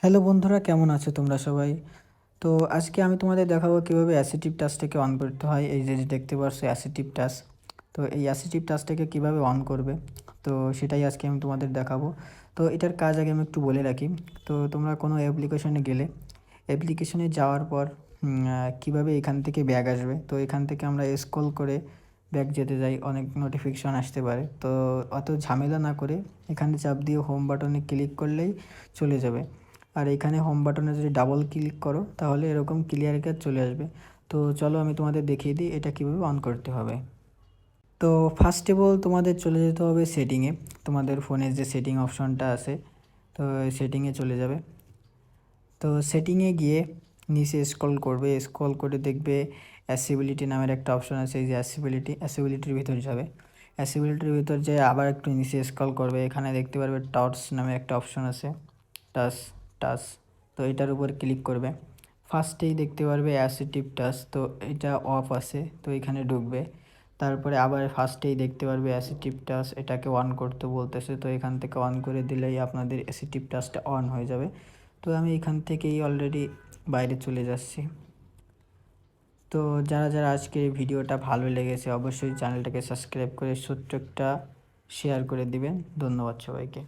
Hello বন্ধুরা, কেমন আছো তোমরা সবাই? তো আজকে আমি তোমাদের দেখাবো কীভাবে অ্যাসিটিভ টাচটাকে অন করতে হয়। এই যে দেখতে পাচ্ছ অ্যাসিটিভ টাচ। তো এই অ্যাসিটিভ টাচটাকে কীভাবে অন করবে, তো সেটাই আজকে আমি তোমাদের দেখাবো। তো এটার কাজ আগে আমি একটু বলে রাখি। তো তোমরা কোনো অ্যাপ্লিকেশনে গেলে অ্যাপ্লিকেশনে যাওয়ার পর কীভাবে এখান থেকে ব্যাক আসবে, তো এখান থেকে আমরা স্ক্রল করে ব্যাক যেতে যাই, অনেক নোটিফিকেশন আসতে পারে। তো অত ঝামেলা না করে এখানে চাপ দিয়ে হোম বাটনে ক্লিক করলেই চলে যাবে। আর এখানে হোম বাটনে যদি ডাবল ক্লিক করো তাহলে এরকম ক্লিয়ার কাজ চলে আসবে। তো চলো আমি তোমাদের দেখিয়ে দিই এটা কীভাবে অন করতে হবে। তো ফার্স্ট অফ অল তোমাদের চলে যেতে হবে সেটিংয়ে। তোমাদের ফোনের যে সেটিং অপশনটা আছে, তো সেটিংয়ে চলে যাবে। তো সেটিংয়ে গিয়ে নিচে স্ক্রল করবে, স্ক্রল করে দেখবে অ্যাসিবিলিটি নামের একটা অপশন আছে। এই যে অ্যাসিবিলিটির ভিতর যাবে। অ্যাসিবিলিটির ভিতর যে আবার একটু নিচে স্ক্রল করবে, এখানে দেখতে পারবে টর্চ নামে একটা অপশন আছে, টাচ টাচ। তো এটার উপর ক্লিক করবে। ফার্স্টেই দেখতে পারবে অ্যাসিটিভ টাচ, তো এটা অফ আছে, তো এখানে ঢুকবে। তারপরে আবার ফার্স্টেই দেখতে পারবে অ্যাসিটিভ টাচ, এটাকে অন করতে বলতেছে, তো এখান থেকে অন করে দিলেই আপনাদের অ্যাসিটিভ টাচটা অন হয়ে যাবে। তো আমি এখান থেকেই অলরেডি বাইরে চলে যাচ্ছি। তো যারা যারা আজকের এই ভিডিওটা ভালো লেগেছে অবশ্যই চ্যানেলটাকে সাবস্ক্রাইব করে ছোট্ট একটা শেয়ার করে দিবেন। ধন্যবাদ সবাইকে।